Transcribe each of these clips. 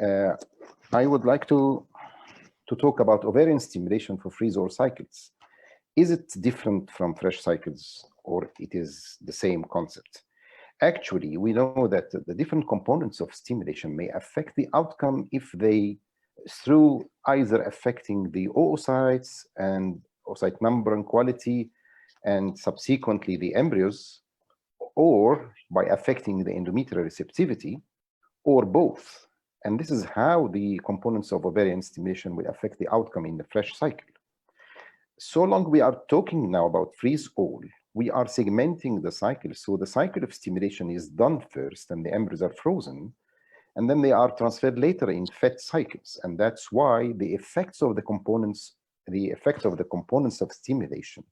Uh, I would like to talk about ovarian stimulation for freeze-all cycles. Is it different from fresh cycles, or it is the same concept? Actually, we know that the different components of stimulation may affect the outcome if they, through either affecting the oocytes and oocyte number and quality, and subsequently the embryos, or by affecting the endometrial receptivity, or both. And this is how the components of ovarian stimulation will affect the outcome in the fresh cycle. So long we are talking now about freeze-all, we are segmenting the cycle. So the cycle of stimulation is done first, and the embryos are frozen, and then they are transferred later in fed cycles. And that's why the effects of the components of stimulation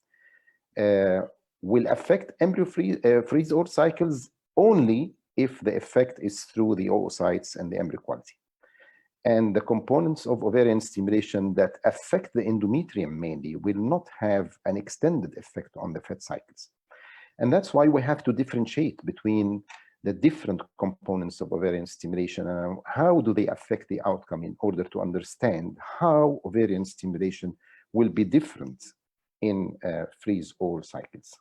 will affect embryo freeze-all cycles only if the effect is through the oocytes and the embryo quality. And the components of ovarian stimulation that affect the endometrium mainly will not have an extended effect on the fed cycles. And that's why we have to differentiate between the different components of ovarian stimulation and how do they affect the outcome in order to understand how ovarian stimulation will be different in freeze-all cycles.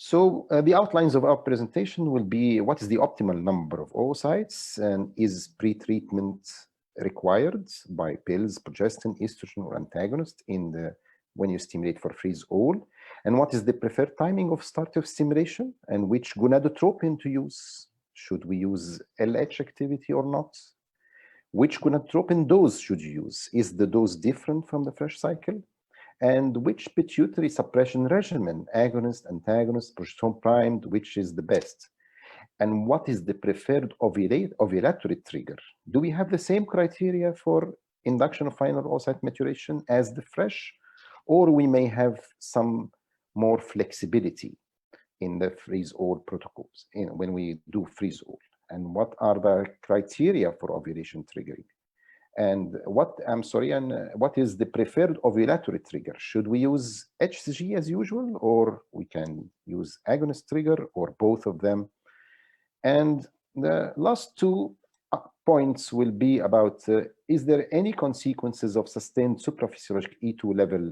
So the outlines of our presentation will be: what is the optimal number of oocytes, and is pretreatment required by pills, progesterone, estrogen, or antagonist when you stimulate for freeze-all? And what is the preferred timing of start of stimulation, and which gonadotropin to use? Should we use LH activity or not? Which gonadotropin dose should you use? Is the dose different from the fresh cycle? And which pituitary suppression regimen, agonist, antagonist, progesterone primed, which is the best? And what is the preferred ovulatory trigger? Do we have the same criteria for induction of final oocyte maturation as the fresh, or we may have some more flexibility in the freeze-all protocols when we do freeze-all? And what are the criteria for ovulation triggering? And what is the preferred ovulatory trigger? Should we use HCG as usual, or we can use agonist trigger, or both of them? And the last two points will be about, is there any consequences of sustained supraphysiologic E2 level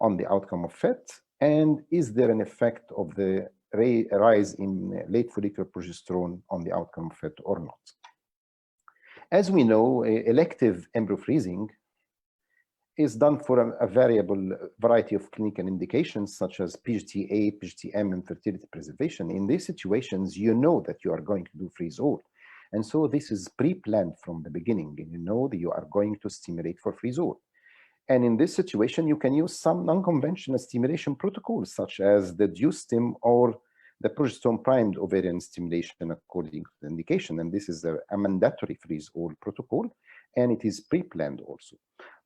on the outcome of FET? And is there an effect of the rise in late follicular progesterone on the outcome of FET or not? As we know, elective embryo freezing is done for a variety of clinical indications, such as PGT-A, PGT-M, and fertility preservation. In these situations, you know that you are going to do freeze-all. And so this is pre-planned from the beginning, and you know that you are going to stimulate for freeze-all. And in this situation, you can use some non-conventional stimulation protocols, such as the DuStim or the progesterone primed ovarian stimulation according to the indication. And this is a mandatory freeze-all protocol, and it is pre-planned also.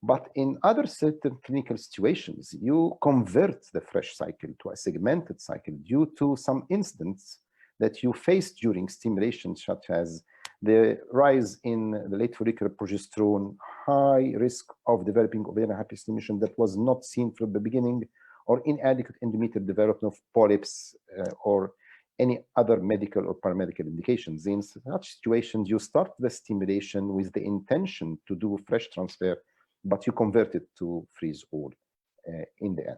But in other certain clinical situations, you convert the fresh cycle to a segmented cycle due to some incidents that you faced during stimulation, such as the rise in the late follicular progesterone, high risk of developing ovarian hyperstimulation that was not seen from the beginning, or inadequate endometrial development of polyps, or any other medical or paramedical indications. In such situations, you start the stimulation with the intention to do fresh transfer, but you convert it to freeze-all in the end.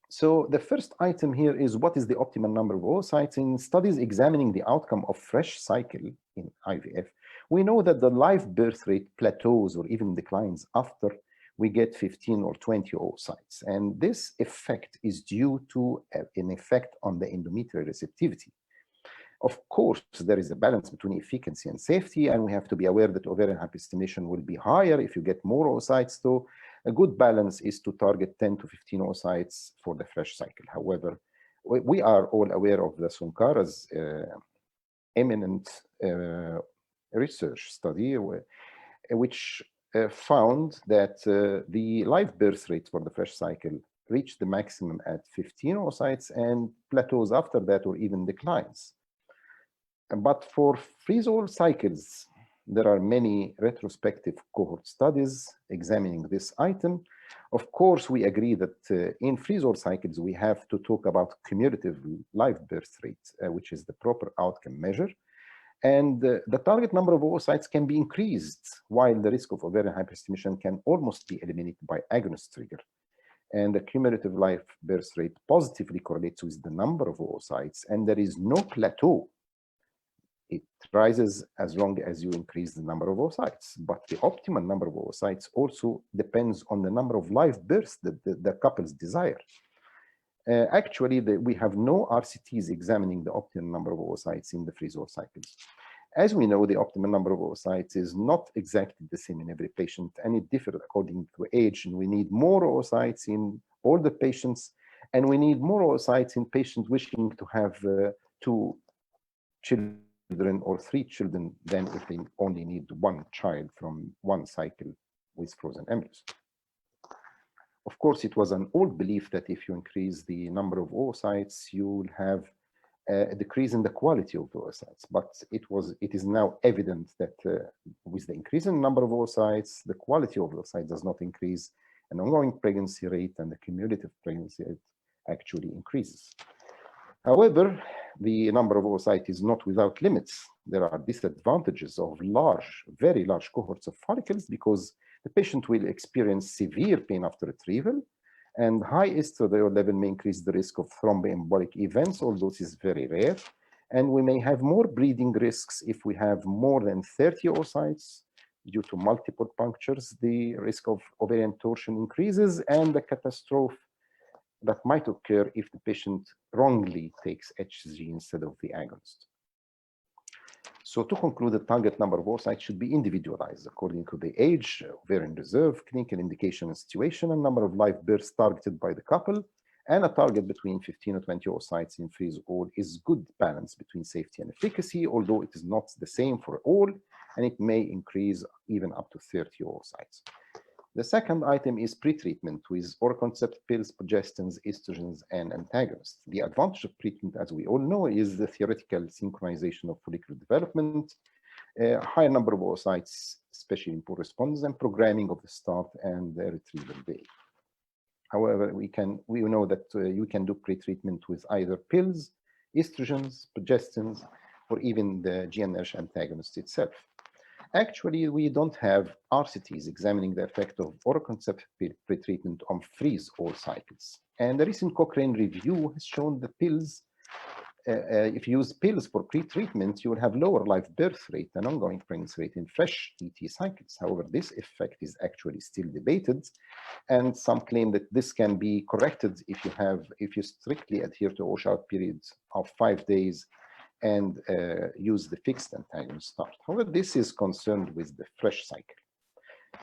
So the first item here is, what is the optimal number of oocytes? In studies examining the outcome of fresh cycle in IVF, we know that the live birth rate plateaus or even declines after we get 15 or 20 oocytes. And this effect is due to an effect on the endometrial receptivity. Of course, there is a balance between efficacy and safety, and we have to be aware that ovarian hyperstimulation will be higher if you get more oocytes. So a good balance is to target 10 to 15 oocytes for the fresh cycle. However, we are all aware of the Sunkara's eminent research study, which found that the live birth rate for the fresh cycle reached the maximum at 15 oocytes and plateaus after that or even declines. But for freeze-all cycles, there are many retrospective cohort studies examining this item. Of course, we agree that in freeze-all cycles, we have to talk about cumulative live birth rate, which is the proper outcome measure. And the target number of oocytes can be increased, while the risk of ovarian hyperstimulation can almost be eliminated by agonist trigger. And the cumulative live birth rate positively correlates with the number of oocytes, and there is no plateau. It rises as long as you increase the number of oocytes, but the optimal number of oocytes also depends on the number of live births that the couples desire. Actually, we have no RCTs examining the optimal number of oocytes in the freeze-all cycles. As we know, the optimal number of oocytes is not exactly the same in every patient, and it differs according to age. And we need more oocytes in older patients, and we need more oocytes in patients wishing to have 2 children or 3 children than if they only need 1 child from 1 cycle with frozen embryos. Of course, it was an old belief that if you increase the number of oocytes, you will have a decrease in the quality of the oocytes. But it is now evident that with the increase in the number of oocytes, the quality of the oocytes does not increase, and ongoing pregnancy rate and the cumulative pregnancy rate actually increases. However, the number of oocytes is not without limits. There are disadvantages of very large cohorts of follicles because the patient will experience severe pain after retrieval, and high estradiol level may increase the risk of thromboembolic events, although this is very rare. And we may have more breeding risks if we have more than 30 oocytes due to multiple punctures. The risk of ovarian torsion increases, and the catastrophe that might occur if the patient wrongly takes HCG instead of the agonist. So to conclude, the target number of oocytes should be individualized according to the age, ovarian reserve, clinical indication and situation, and number of live births targeted by the couple, and a target between 15 or 20 oocytes in freeze-all is good balance between safety and efficacy, although it is not the same for all, and it may increase even up to 30 oocytes. The second item is pretreatment with oral contraceptive pills, progestins, estrogens, and antagonists. The advantage of treatment, as we all know, is the theoretical synchronization of follicular development, a higher number of oocytes, especially in poor responders, and programming of the start and the retrieval day. However, we know that you can do pretreatment with either pills, estrogens, progestins, or even the GnRH antagonist itself. Actually, we don't have RCTs examining the effect of oral contraceptive pretreatment on freeze-all cycles. And the recent Cochrane review has shown the pills, if you use pills for pretreatment, you will have lower live birth rate and ongoing pregnancy rate in fresh ET cycles. However, this effect is actually still debated, and some claim that this can be corrected if you strictly adhere to washout periods of 5 days and use the fixed antagonist start. However, this is concerned with the fresh cycle.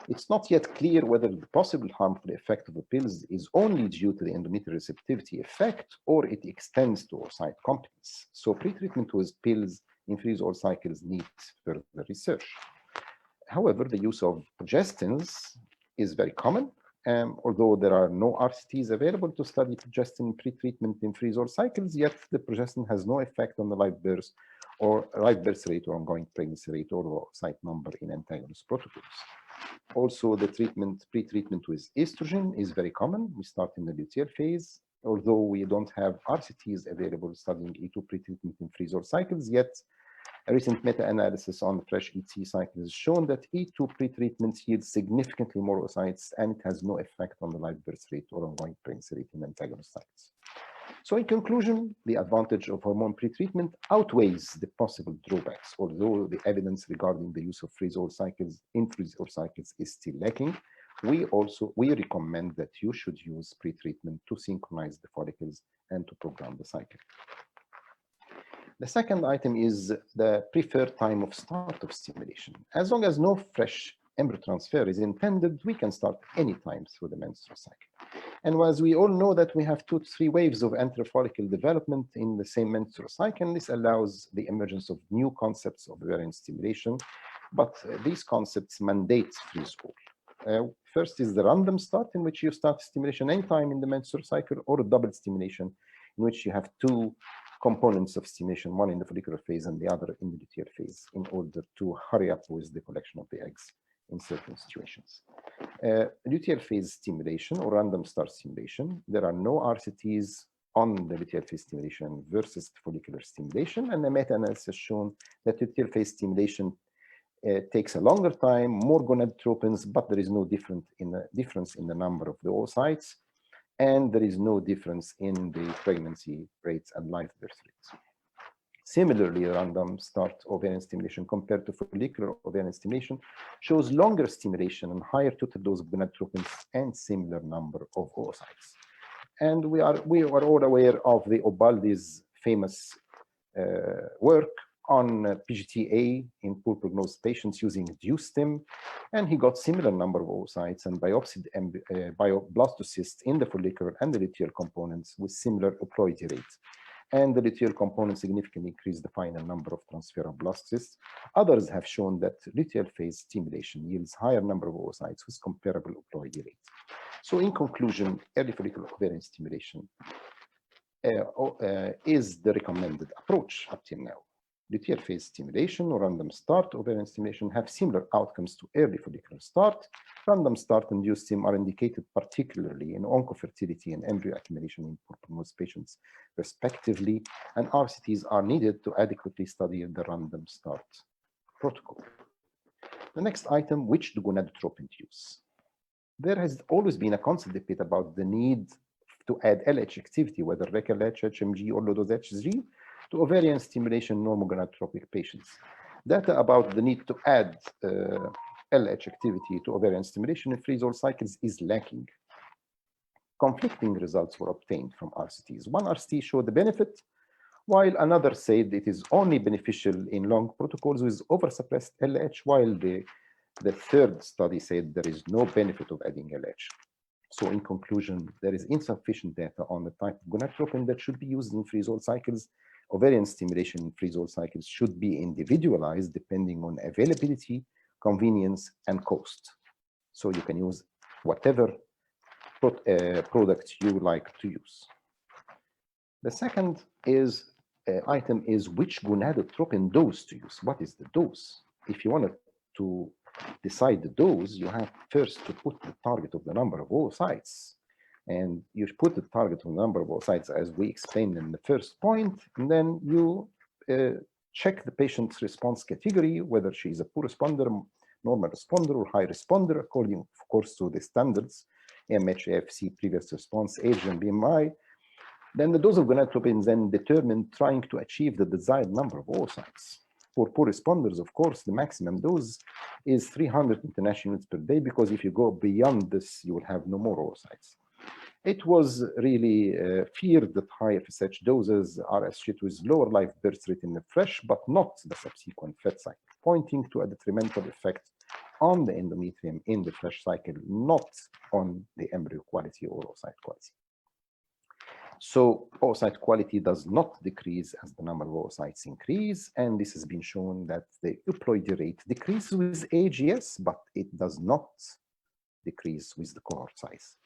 It's not yet clear whether the possible harmful effect of the pills is only due to the endometrial receptivity effect or it extends to oocyte competence. So pretreatment with pills in freeze-all cycles needs further research. However, the use of progestins is very common. Although there are no RCTs available to study progestin pretreatment in freeze-all cycles, yet the progestin has no effect on the live birth rate or ongoing pregnancy rate or oocyte number in antagonist protocols. Also, the pretreatment with estrogen is very common. We start in the luteal phase. Although we don't have RCTs available studying E2 pretreatment in freeze-all cycles, yet a recent meta-analysis on the fresh ET cycle has shown that E2 pretreatment yields significantly more oocytes, and it has no effect on the live birth rate or ongoing pregnancy rate in antagonist cycles. So in conclusion, the advantage of hormone pretreatment outweighs the possible drawbacks, although the evidence regarding the use of freeze-all cycles in freeze-all cycles is still lacking. We recommend that you should use pretreatment to synchronize the follicles and to program the cycle. The second item is the preferred time of start of stimulation. As long as no fresh embryo transfer is intended, we can start any time through the menstrual cycle. And as we all know that we have 2 to 3 waves of anterofollicle development in the same menstrual cycle, this allows the emergence of new concepts of ovarian stimulation, but these concepts mandate freeze-all. First is the random start, in which you start stimulation anytime in the menstrual cycle, or a double stimulation, in which you have 2 components of stimulation, one in the follicular phase and the other in the luteal phase, in order to hurry up with the collection of the eggs in certain situations. Luteal phase stimulation or random start stimulation, there are no RCTs on the luteal phase stimulation versus follicular stimulation, and the meta-analysis has shown that luteal phase stimulation takes a longer time, more gonadotropins, but there is no difference in the number of the oocytes, and there is no difference in the pregnancy rates and live birth rates. Similarly, random start ovarian stimulation compared to follicular ovarian stimulation shows longer stimulation and higher total dose of gonadotropins and similar number of oocytes. And we are all aware of the Ubaldi's famous work on PGTA in poor prognosis patients using DuStim, and he got similar number of oocytes and biopsied blastocysts in the follicular and the luteal components with similar euploidy rates. And the luteal component significantly increased the final number of transferable blastocysts. Others have shown that luteal phase stimulation yields higher number of oocytes with comparable euploidy rates. So in conclusion, early follicular ovarian stimulation is the recommended approach up till now. Luteal phase stimulation or random start ovarian stimulation have similar outcomes to early follicular start. Random start and DuStim are indicated particularly in oncofertility and embryo accumulation in poor prognosis patients, respectively, and RCTs are needed to adequately study the random start protocol. The next item, which gonadotropin to use. There has always been a constant debate about the need to add LH activity, whether REC-LH, HMG, or low-dose HG, to ovarian stimulation normogonadotropic patients. Data about the need to add LH activity to ovarian stimulation in freeze-all cycles is lacking. Conflicting results were obtained from RCTs. One RCT showed the benefit, while another said it is only beneficial in long protocols with oversuppressed LH, while the third study said there is no benefit of adding LH. So in conclusion, there is insufficient data on the type of gonadotropin that should be used in freeze-all cycles. Ovarian stimulation in freeze-all cycles should be individualized depending on availability, convenience, and cost. So you can use whatever product you like to use. The second item is which gonadotropin dose to use. What is the dose? If you wanted to decide the dose, you have first to put the target of the number of oocytes. And you put the target of the number of oocytes as we explained in the first point, and then you check the patient's response category, whether she is a poor responder, normal responder, or high responder, according, of course, to the standards, AMH, AFC, previous response, age, and BMI. Then the dose of gonadotropin is then determined trying to achieve the desired number of oocytes. For poor responders, of course, the maximum dose is 300 international units per day, because if you go beyond this, you will have no more oocytes. It was really feared that high FSH doses are associated with lower live birth rate in the fresh, but not the subsequent fed cycle, pointing to a detrimental effect on the endometrium in the fresh cycle, not on the embryo quality or oocyte quality. So oocyte quality does not decrease as the number of oocytes increase, and this has been shown that the euploidy rate decreases with age, yes, but it does not decrease with the cohort size.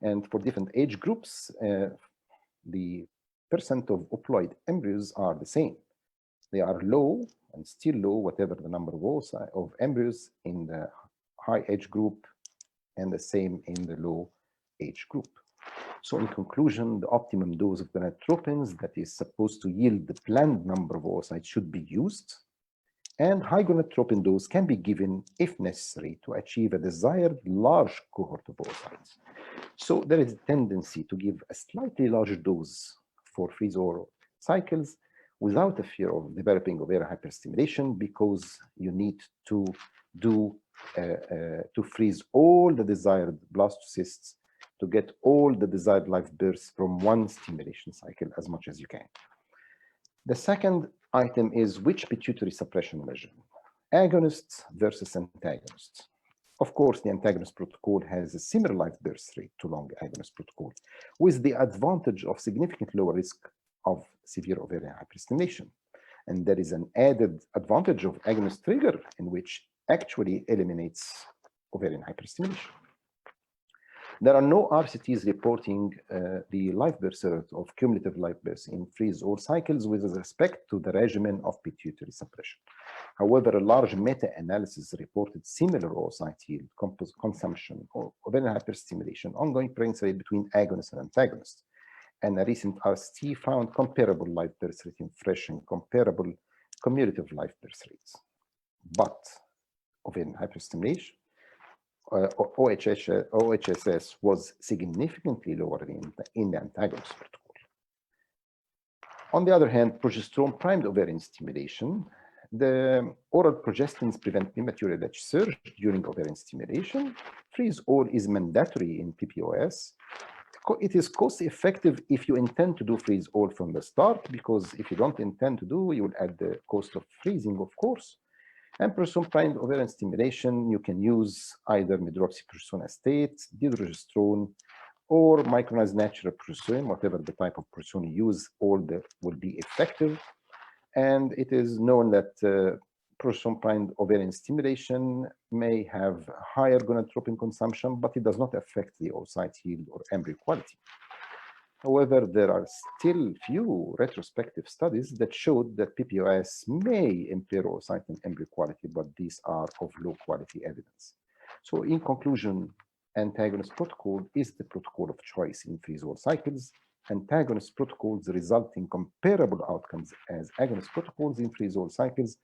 And for different age groups, the percent of euploid embryos are the same. They are low and still low, whatever the number of embryos in the high age group, and the same in the low age group. So in conclusion, the optimum dose of gonadotropins that is supposed to yield the planned number of oocytes should be used, and high gonadotropin dose can be given if necessary to achieve a desired large cohort of oocytes. So there is a tendency to give a slightly larger dose for freeze-all cycles without a fear of developing ovarian hyperstimulation, because you need to freeze all the desired blastocysts to get all the desired live births from one stimulation cycle as much as you can. The second item is which pituitary suppression measure, agonists versus antagonists. Of course, the antagonist protocol has a similar live birth rate to long agonist protocol, with the advantage of significant lower risk of severe ovarian hyperstimulation. And there is an added advantage of agonist trigger, in which actually eliminates ovarian hyperstimulation. There are no RCTs reporting the live birth rate of cumulative live births in freeze-all cycles with respect to the regimen of pituitary suppression. However, a large meta-analysis reported similar oocyte yield, consumption, or ovarian hyperstimulation, ongoing pregnancy rate between agonist and antagonist. and a recent RCT found comparable live birth rate in fresh and comparable cumulative live birth rates. But ovarian hyperstimulation, OHSS was significantly lower in the antagonist protocol. On the other hand, progesterone primed ovarian stimulation, the oral progestins prevent premature LH surge during ovarian stimulation. Freeze all is mandatory in PPOS. It is cost effective if you intend to do freeze all from the start, because if you don't intend to do, you will add the cost of freezing, of course. And progesterone primed ovarian stimulation, you can use either medroxyprogesterone acetate, dydrogesterone, or micronized natural progesterone, whatever the type of progesterone you use, all will be effective. And it is known that progesterone primed ovarian stimulation may have higher gonadotropin consumption, but it does not affect the oocyte yield or embryo quality. However, there are still few retrospective studies that showed that PPOS may impair oocyte and embryo quality, but these are of low quality evidence. So in conclusion, antagonist protocol is the protocol of choice in freeze-all cycles. Antagonist protocols result in comparable outcomes as agonist protocols in freeze-all cycles.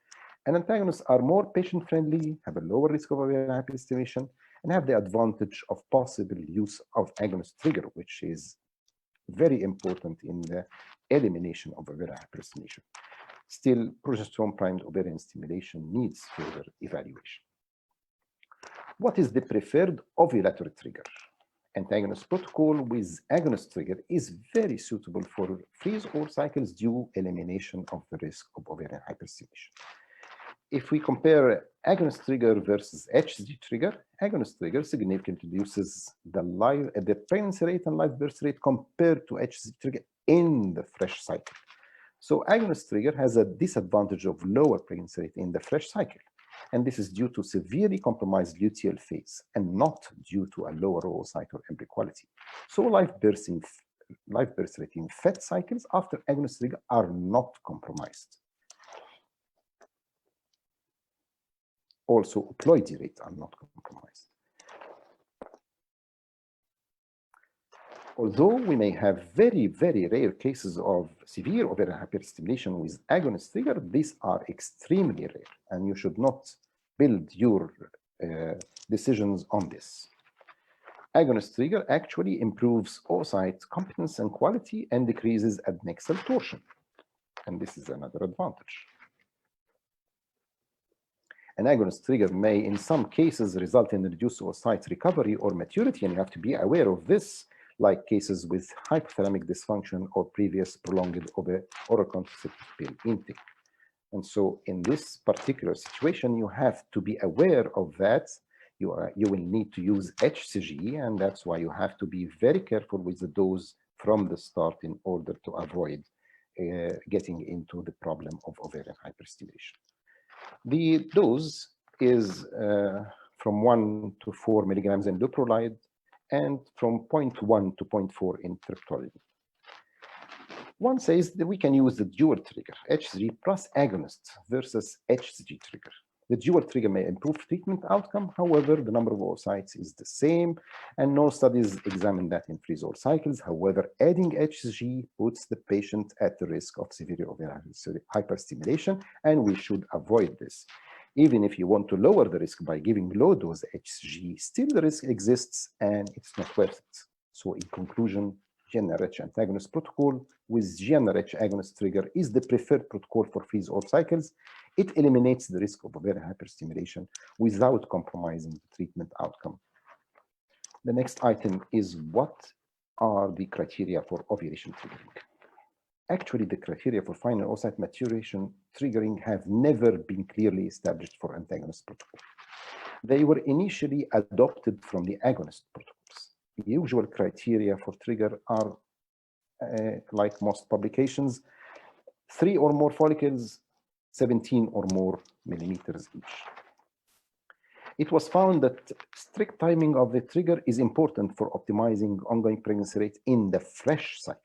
And antagonists are more patient-friendly, have a lower risk of ovarian hyperstimulation, and have the advantage of possible use of agonist trigger, which is very important in the elimination of ovarian hyperstimulation. Still, progesterone primed ovarian stimulation needs further evaluation. What is the preferred ovulatory trigger? Antagonist protocol with agonist trigger is very suitable for freeze-all cycles due elimination of the risk of ovarian hyperstimulation. If we compare agonist trigger versus HCG trigger, agonist trigger significantly reduces the pregnancy rate and live birth rate compared to HCG trigger in the fresh cycle. So agonist trigger has a disadvantage of lower pregnancy rate in the fresh cycle. And this is due to severely compromised luteal phase and not due to a lower oocyte or embryo quality. So live birth rate in fed cycles after agonist trigger are not compromised. Also, ploidy rates are not compromised. Although we may have very, very rare cases of severe ovarian hyperstimulation with agonist trigger, these are extremely rare, and you should not build your decisions on this. Agonist trigger actually improves oocyte competence and quality and decreases adnexal torsion, and this is another advantage. An agonist trigger may, in some cases, result in reduced oocyte recovery or maturity, and you have to be aware of this, like cases with hypothermic dysfunction or previous prolonged oral contraceptive pill intake. And so in this particular situation, you have to be aware of that. You will need to use HCG, and that's why you have to be very careful with the dose from the start in order to avoid getting into the problem of ovarian hyperstimulation. The dose is from 1 to 4 milligrams in leuprolide and from 0.1 to 0.4 in triptolide. One says that we can use the dual trigger, HCG plus agonist versus HCG trigger. The dual trigger may improve treatment outcome. However, the number of oocytes is the same, and no studies examine that in freeze-all cycles. However, adding HCG puts the patient at the risk of severe ovarian hyperstimulation, and we should avoid this. Even if you want to lower the risk by giving low-dose HCG, still the risk exists, and it's not worth it. So in conclusion, GnRH antagonist protocol with GnRH agonist trigger is the preferred protocol for freeze-all cycles. It eliminates the risk of ovarian hyperstimulation without compromising the treatment outcome. The next item is what are the criteria for ovulation triggering? Actually, the criteria for final oocyte maturation triggering have never been clearly established for antagonist protocols. They were initially adopted from the agonist protocols. The usual criteria for trigger are, like most publications, 3 or more follicles, 17 or more millimeters each. It was found that strict timing of the trigger is important for optimizing ongoing pregnancy rate in the fresh cycle.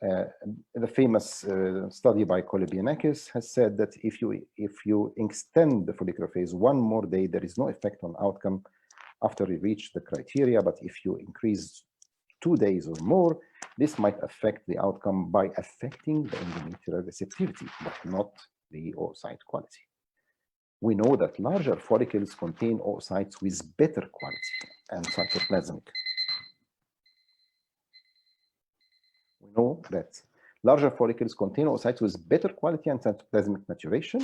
The famous study by Kolibianakis has said that if you extend the follicular phase 1 more day, there is no effect on outcome after you reach the criteria, but if you increase 2 days or more, this might affect the outcome by affecting the endometrial receptivity, but not the oocyte quality. We know that larger follicles contain oocytes with better quality and cytoplasmic. We know that larger follicles contain oocytes with better quality and cytoplasmic maturation.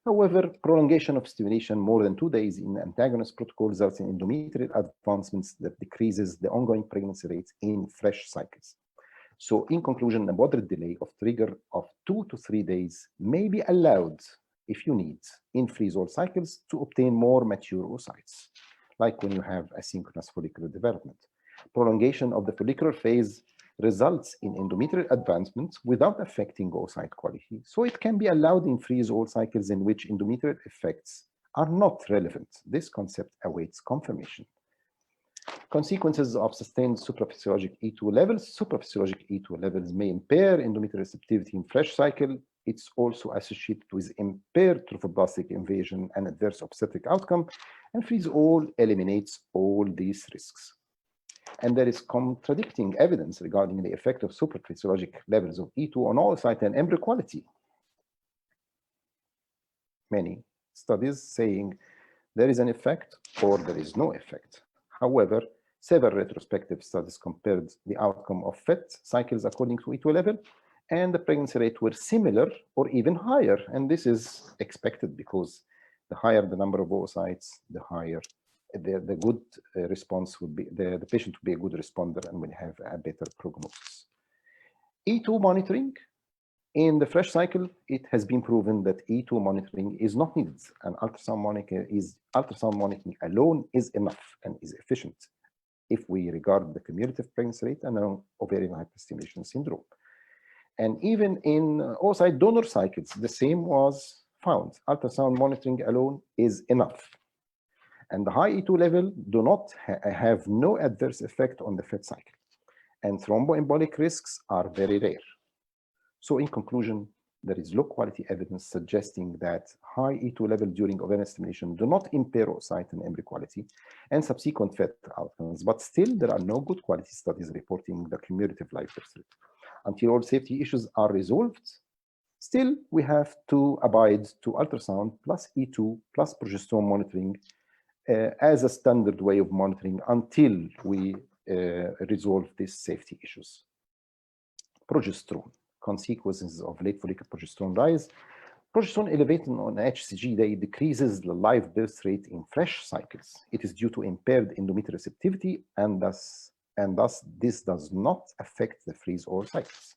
However, prolongation of stimulation more than 2 days in antagonist protocol results in endometrial advancements that decreases the ongoing pregnancy rates in fresh cycles. So in conclusion, a moderate delay of trigger of 2 to 3 days may be allowed if you need in freeze-all cycles to obtain more mature oocytes, like when you have asynchronous follicular development. Prolongation of the follicular phase results in endometrial advancements without affecting oocyte quality, so it can be allowed in freeze-all cycles in which endometrial effects are not relevant. This concept awaits confirmation. Consequences of sustained supraphysiologic E2 levels. Supraphysiologic E2 levels may impair endometrial receptivity in fresh cycle. It's also associated with impaired trophoblastic invasion and adverse obstetric outcome, and freeze-all eliminates all these risks. And there is contradicting evidence regarding the effect of supraphysiologic levels of E2 on oocyte and embryo quality. Many studies saying there is an effect or there is no effect. However, several retrospective studies compared the outcome of FET cycles according to E2 level, and the pregnancy rate were similar or even higher. And this is expected because the higher the number of oocytes, the higher the good response would be, the patient will be a good responder and will have a better prognosis. E2 monitoring. In the fresh cycle, it has been proven that E2 monitoring is not needed, and ultrasound monitoring alone is enough and is efficient if we regard the cumulative pregnancy rate and ovarian hyperstimulation syndrome. And even in oocyte donor cycles, the same was found. Ultrasound monitoring alone is enough. And the high E2 level do not have no adverse effect on the FET cycle. And thromboembolic risks are very rare. So in conclusion, there is low quality evidence suggesting that high E2 level during ovarian stimulation do not impair oocyte and embryo quality and subsequent FET outcomes, but still there are no good quality studies reporting the cumulative life birth rate. Until all safety issues are resolved, still we have to abide to ultrasound plus E2 plus progesterone monitoring as a standard way of monitoring until we resolve these safety issues. Progesterone. Consequences of late follicular progesterone rise. Progesterone elevated on HCG day decreases the live birth rate in fresh cycles. It is due to impaired endometrial receptivity, and thus this does not affect the freeze-all cycles.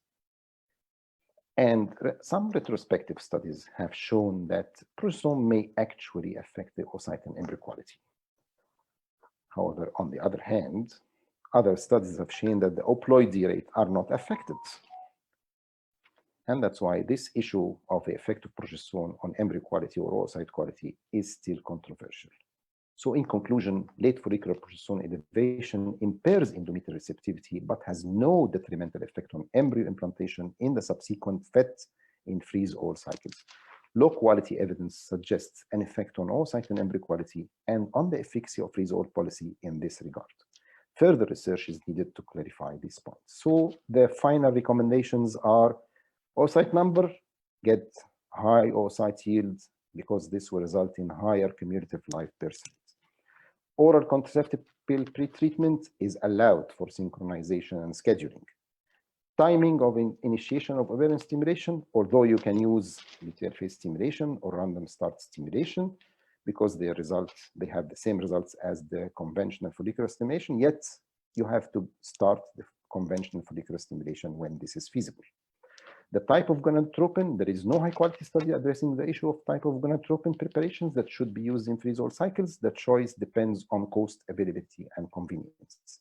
And some retrospective studies have shown that progesterone may actually affect the oocyte and embryo quality. However, on the other hand, other studies have shown that the euploidy rate are not affected. And that's why this issue of the effect of progesterone on embryo quality or oocyte quality is still controversial. So in conclusion, late follicular progesterone elevation impairs endometrial receptivity, but has no detrimental effect on embryo implantation in the subsequent FET in freeze-all cycles. Low quality evidence suggests an effect on oocyte and embryo quality and on the efficacy of freeze-all policy in this regard. Further research is needed to clarify these points. So the final recommendations are: oocyte number, get high oocyte yield because this will result in higher cumulative live birth rate. Oral contraceptive pill pretreatment is allowed for synchronization and scheduling. Timing of initiation of ovarian stimulation, although you can use luteal phase stimulation or random start stimulation because they have the same results as the conventional follicular stimulation, yet you have to start the conventional follicular stimulation when this is feasible. The type of gonadotropin, there is no high-quality study addressing the issue of type of gonadotropin preparations that should be used in freeze-all cycles. The choice depends on cost, availability, and convenience.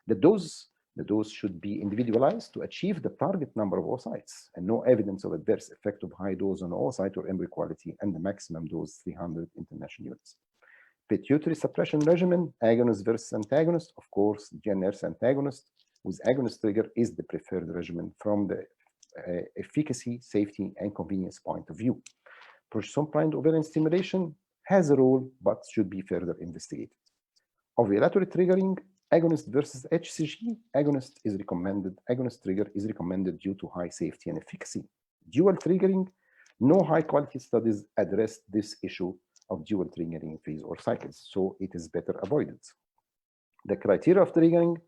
The dose should be individualized to achieve the target number of oocytes, and no evidence of adverse effect of high dose on oocyte or embryo quality, and the maximum dose 300 international units. Pituitary suppression regimen, agonist versus antagonist. Of course, GnRH antagonist with agonist trigger is the preferred regimen from the efficacy, safety, and convenience point of view. Progesterone-primed ovarian stimulation has a role, but should be further investigated. Ovulatory triggering Agonist versus HCG. Agonist is recommended. Agonist trigger is recommended due to high safety and efficacy. Dual triggering, no high quality studies address this issue of dual triggering in phase or cycles, so it is better avoided. The criteria of triggering,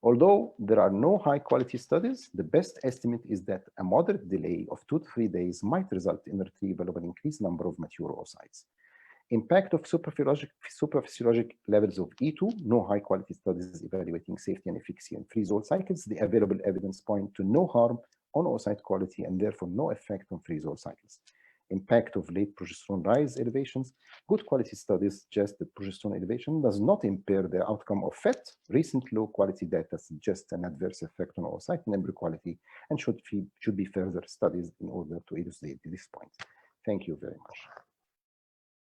although there are no high quality studies, the best estimate is that a moderate delay of 2 to 3 days might result in retrieval of an increased number of mature oocytes. Impact of supraphysiologic levels of E2, no high quality studies evaluating safety and efficacy in freeze-all cycles. The available evidence point to no harm on oocyte quality and therefore no effect on freeze-all cycles. Impact of late progesterone rise elevations. Good quality studies suggest that progesterone elevation does not impair the outcome of FET. Recent low quality data suggest an adverse effect on oocyte and embryo quality and should be further studies in order to elucidate this point. Thank you very much.